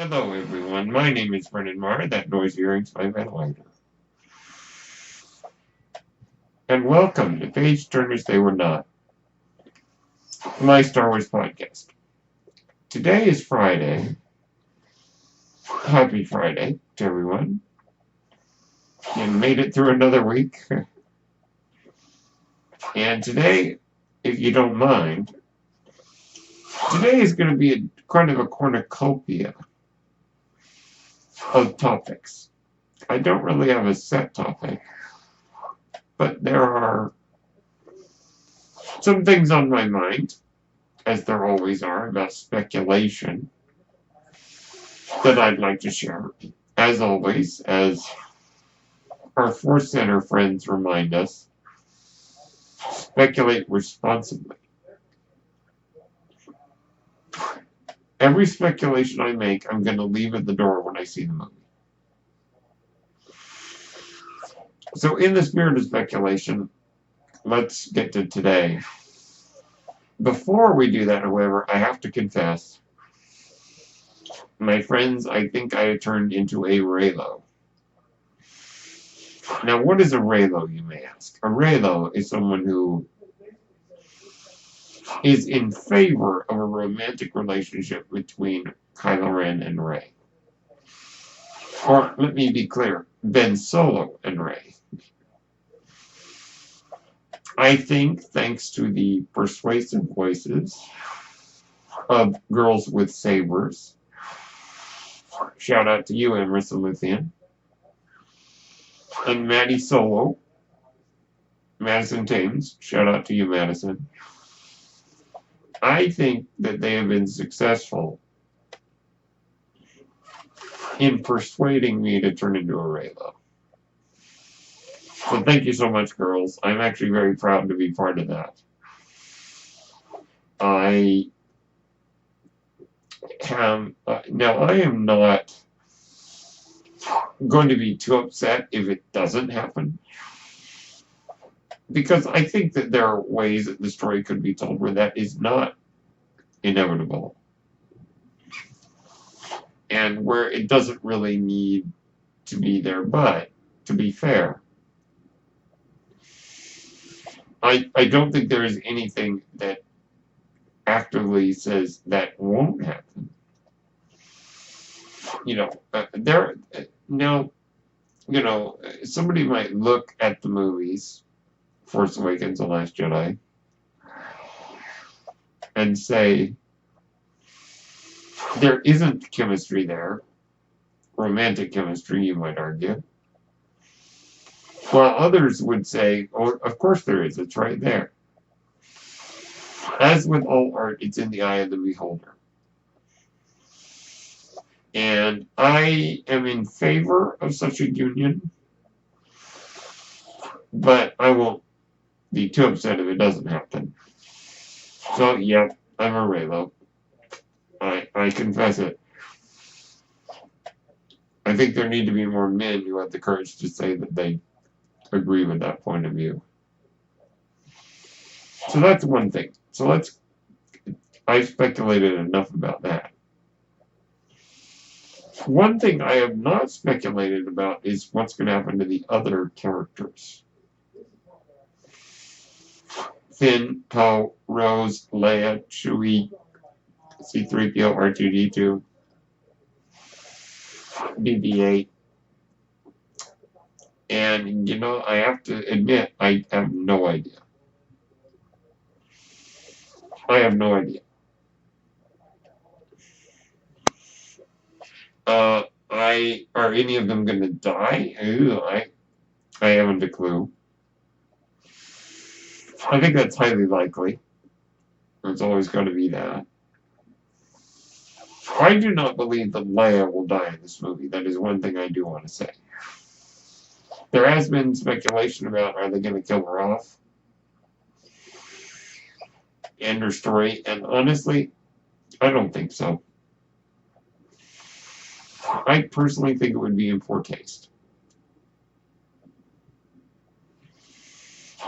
Hello, everyone. My name is Brennan Marr. That noise you're hearing is my ventilator. And welcome to Page Turners They Were Not, my Star Wars podcast. Today is Friday. Happy Friday to everyone. You made it through another week. And today, if you don't mind, today is going to be kind of a cornucopia of topics. I don't really have a set topic, but there are some things on my mind, as there always are, about speculation that I'd like to share. As always, as our Force Center friends remind us, speculate responsibly. Every speculation I make, I'm going to leave at the door when I see the movie. So in the spirit of speculation, let's get to today. Before we do that, however, I have to confess, my friends, I think I turned into a Reylo. Now, what is a Reylo, you may ask? A Reylo is someone who is in favor of a romantic relationship between Kylo Ren and Rey. Or, let me be clear, Ben Solo and Rey. I think, thanks to the persuasive voices of girls with sabers, shout out to you, Emerson Luthien, and Maddie Solo, Madison Thames, shout out to you, Madison. I think that they have been successful in persuading me to turn into a Reylo. So thank you so much, girls. I'm actually very proud to be part of that. I am not going to be too upset if it doesn't happen, because I think that there are ways that the story could be told where that is not inevitable, and where it doesn't really need to be there. But to be fair, I don't think there is anything that actively says that won't happen. Somebody might look at the movies, Force Awakens, The Last Jedi, and say there isn't chemistry there, romantic chemistry, you might argue. While others would say, oh, of course there is, it's right there. As with all art, it's in the eye of the beholder. And I am in favor of such a union, but I won't be too upset if it doesn't happen. So, yeah, I'm a Reylo. I confess it. I think there need to be more men who have the courage to say that they agree with that point of view. So that's one thing. So I've speculated enough about that. One thing I have not speculated about is what's going to happen to the other characters. Finn, Poe, Rose, Leia, Chewie, C-3PO, R2-D2, BB-8. And, I have to admit, I have no idea. I have no idea. Are any of them going to die? I haven't a clue. I think that's highly likely. It's always going to be that. I do not believe that Leia will die in this movie. That is one thing I do want to say. There has been speculation about, are they going to kill her off? End her story. And honestly, I don't think so. I personally think it would be in poor taste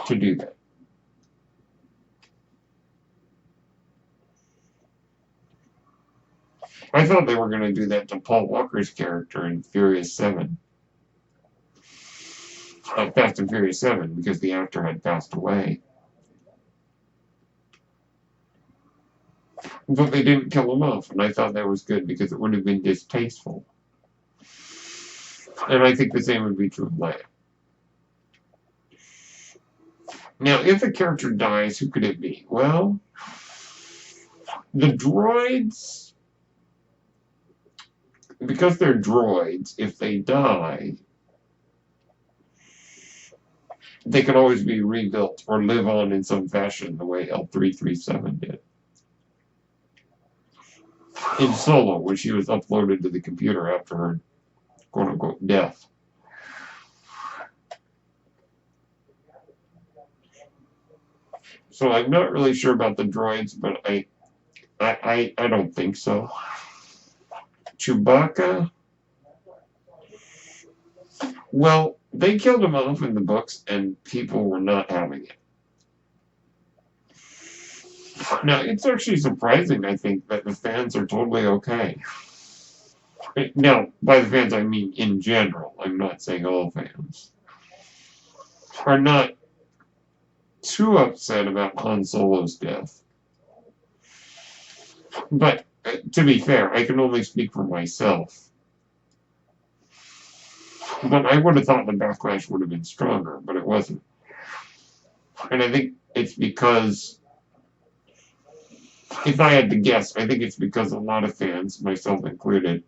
to do that. I thought they were going to do that to Paul Walker's character in Furious 7. Fast and Furious 7, because the actor had passed away. But they didn't kill him off, and I thought that was good, because it would have been distasteful. And I think the same would be true of Leia. Now, if a character dies, who could it be? Well, the droids, because they're droids, if they die, they can always be rebuilt or live on in some fashion the way L337 did. In Solo, when she was uploaded to the computer after her quote-unquote death. So I'm not really sure about the droids, but I don't think so. Chewbacca? Well, they killed him off in the books, and people were not having it. Now, it's actually surprising, I think, that the fans are totally okay. Now, by the fans, I mean in general. I'm not saying all fans. Are not too upset about Han Solo's death. But, to be fair, I can only speak for myself. But I would have thought the backlash would have been stronger, but it wasn't. And I think it's because, if I had to guess, I think it's because a lot of fans, myself included,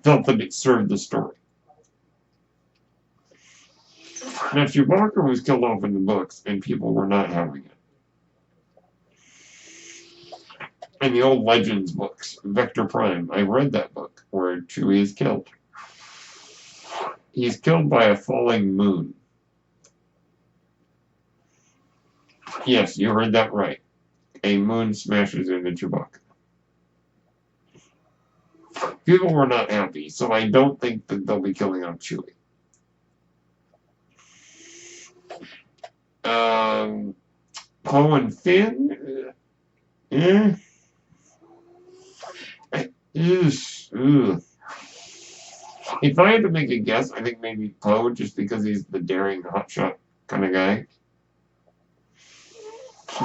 felt that it served the story. Now, Chewbacca was killed off in the books, and people were not having it. In the old Legends books, Vector Prime, I read that book, where Chewie is killed. He's killed by a falling moon. Yes, you heard that right. A moon smashes into Chewbacca. People were not happy, so I don't think that they'll be killing off Chewie. Poe and Finn? If I had to make a guess, I think maybe Poe, just because he's the daring hotshot kind of guy.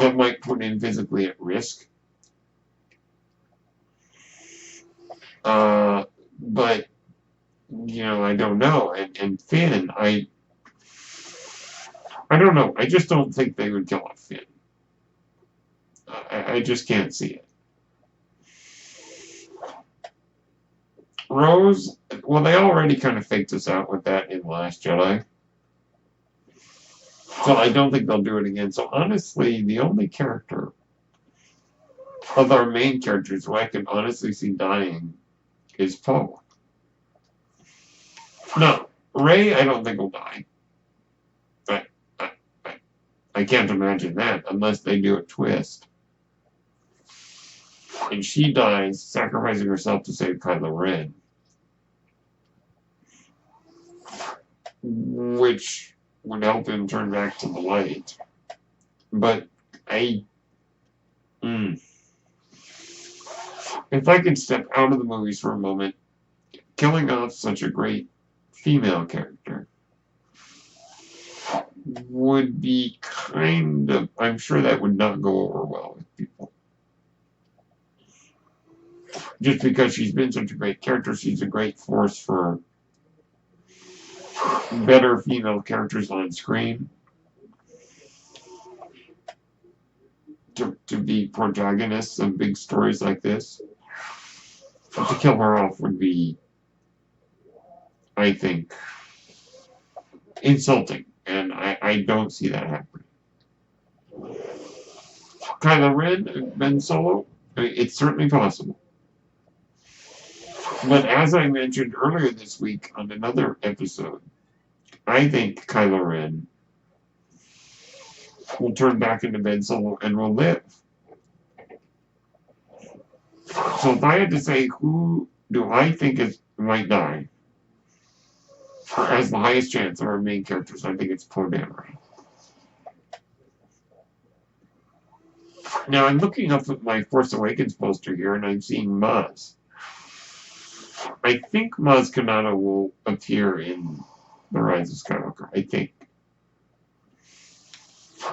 That might put him physically at risk. But, you know, I don't know. And Finn, I don't know. I just don't think they would kill off Finn. I just can't see it. Rose, well, they already kind of faked us out with that in The Last Jedi. So I don't think they'll do it again. So honestly, the only character of our main characters who I can honestly see dying is Poe. No, Rey, I don't think will die. I can't imagine that unless they do a twist. And she dies, sacrificing herself to save Kylo Ren. Which would help him turn back to the light. But if I could step out of the movies for a moment, killing off such a great female character would be kind of, I'm sure that would not go over well with people. Just because she's been such a great character, she's a great force for better female characters on screen to be protagonists of big stories like this. But to kill her off would be, I think, insulting, and I don't see that happening. Kylo Ren, Ben Solo, it's certainly possible. But as I mentioned earlier this week on another episode, I think Kylo Ren will turn back into Ben Solo and will live. So if I had to say who do I think might die, or has the highest chance of our main characters, I think it's Poe Dameron. Now, I'm looking up at my Force Awakens poster here, and I'm seeing Maz. I think Maz Kanata will appear in The Rise of Skywalker. I think.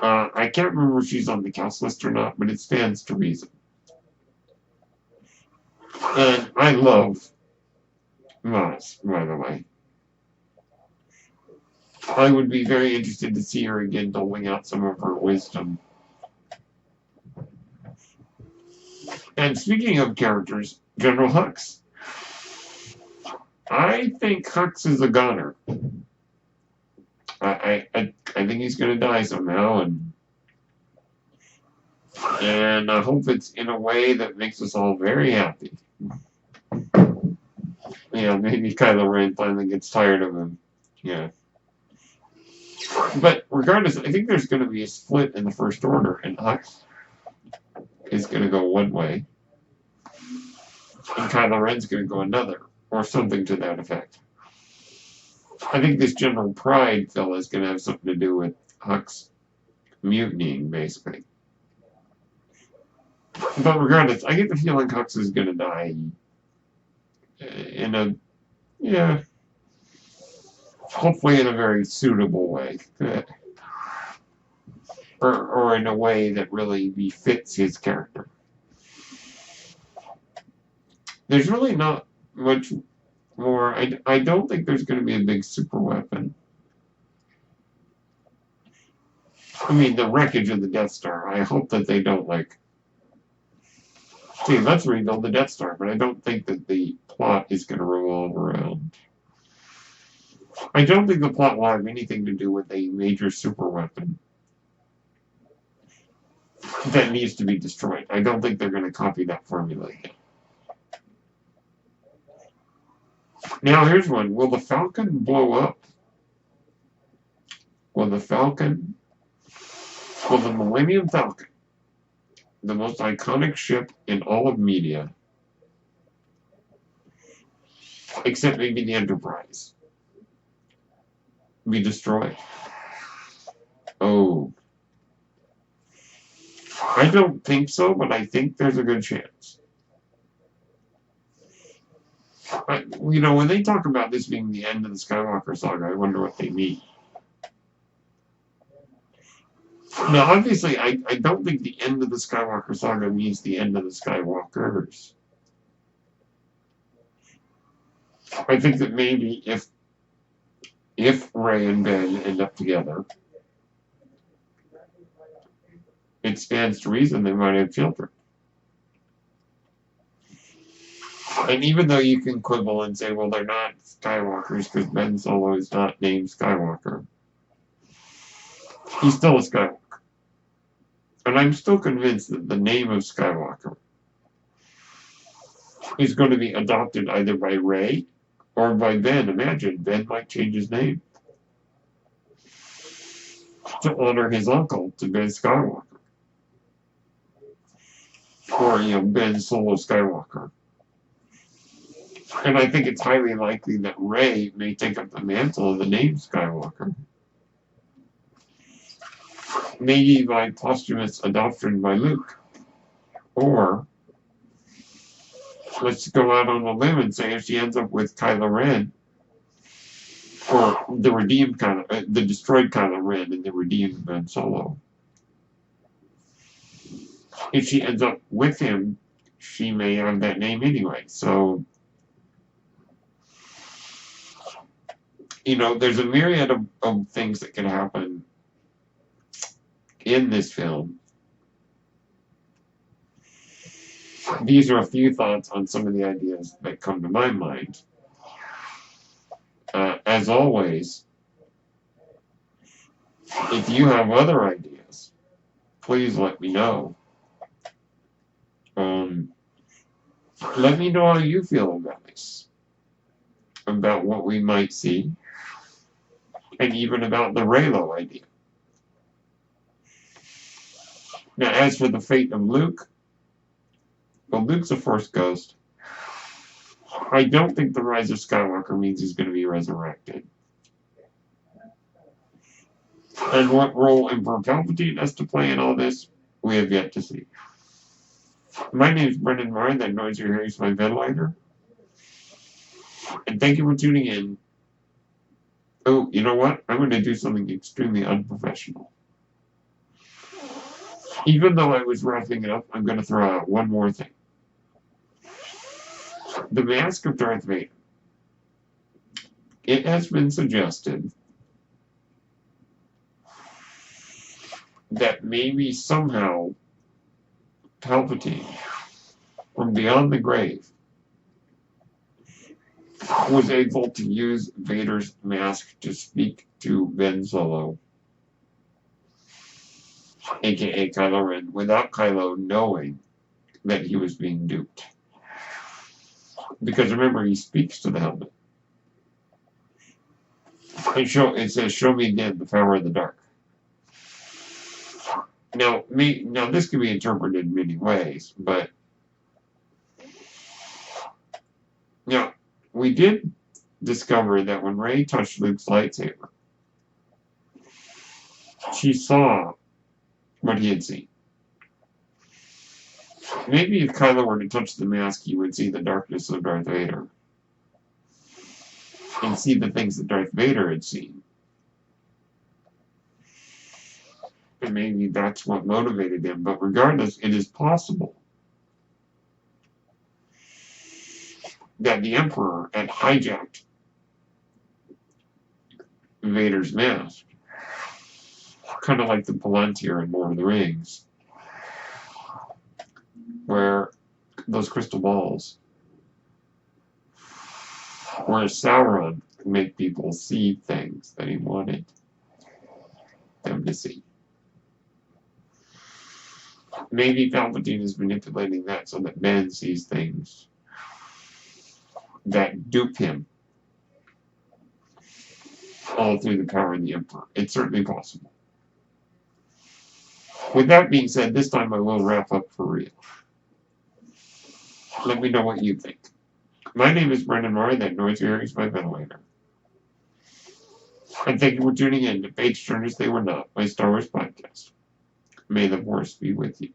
I can't remember if she's on the cast list or not, but it stands to reason. And I love Maz, by the way. I would be very interested to see her again doling out some of her wisdom. And speaking of characters, General Hux. I think Hux is a goner. I think he's going to die somehow, and I hope it's in a way that makes us all very happy. Yeah, maybe Kylo Ren finally gets tired of him. Yeah. But regardless, I think there's going to be a split in the First Order, and Hux is going to go one way, and Kylo Ren's going to go another, or something to that effect. I think this General Pride fella is going to have something to do with Hux mutinying, basically. But regardless, I get the feeling Hux is going to die in a, yeah, hopefully in a very suitable way. Or in a way that really befits his character. There's really not much more. I don't think there's going to be a big super weapon. I mean, the wreckage of the Death Star. I hope that they don't, like, see, let's rebuild the Death Star, but I don't think that the plot is going to revolve around. I don't think the plot will have anything to do with a major super weapon that needs to be destroyed. I don't think they're going to copy that formula again. Now, here's one. Will the Falcon blow up? Will the Millennium Falcon, the most iconic ship in all of media, except maybe the Enterprise, be destroyed? Oh. I don't think so, but I think there's a good chance. You know, when they talk about this being the end of the Skywalker saga, I wonder what they mean. Now, obviously, I don't think the end of the Skywalker saga means the end of the Skywalkers. I think that maybe if Rey and Ben end up together, it stands to reason they might have children. And even though you can quibble and say, well, they're not Skywalkers because Ben Solo is not named Skywalker, he's still a Skywalker. And I'm still convinced that the name of Skywalker is going to be adopted either by Rey or by Ben. Imagine, Ben might change his name to honor his uncle, to Ben Skywalker. Or, you know, Ben Solo Skywalker. And I think it's highly likely that Rey may take up the mantle of the name Skywalker. Maybe by posthumous adoption by Luke. Or, let's go out on a limb and say if she ends up with Kylo Ren, or the redeemed the destroyed Kylo Ren and the redeemed Ben Solo. If she ends up with him, she may have that name anyway. So, you know, there's a myriad of things that can happen in this film. These are a few thoughts on some of the ideas that come to my mind. As always, if you have other ideas, please let me know. Let me know how you feel about this, about what we might see, and even about the Reylo idea. Now, as for the fate of Luke, well, Luke's a Force ghost. I don't think the Rise of Skywalker means he's going to be resurrected. And what role Emperor Palpatine has to play in all this, we have yet to see. My name is Brendan Marr. That noise you're hearing is my ventilator. And thank you for tuning in. Oh, you know what? I'm going to do something extremely unprofessional. Even though I was wrapping it up, I'm going to throw out one more thing. The Mask of Darth Vader. It has been suggested that maybe somehow Palpatine, from beyond the grave, was able to use Vader's mask to speak to Ben Solo, aka Kylo Ren, without Kylo knowing that he was being duped. Because remember, he speaks to the helmet. It says, "Show me again the power of the dark." Now, this can be interpreted in many ways, but now we did discover that when Rey touched Luke's lightsaber, she saw what he had seen. Maybe if Kylo were to touch the mask, he would see the darkness of Darth Vader and see the things that Darth Vader had seen. And maybe that's what motivated him. But regardless, it is possible that the Emperor had hijacked Vader's mask. Kind of like the Palantir in Lord of the Rings, where those crystal balls, where Sauron could make people see things that he wanted them to see. Maybe Palpatine is manipulating that so that Ben sees things that dupe him, all through the power of the Emperor. It's certainly possible. With that being said, this time I will wrap up for real. Let me know what you think. My name is Brendan Marr. That noise you're hearing is my ventilator. And thank you for tuning in to Page Turners They Were Not, my Star Wars podcast. May the Force be with you.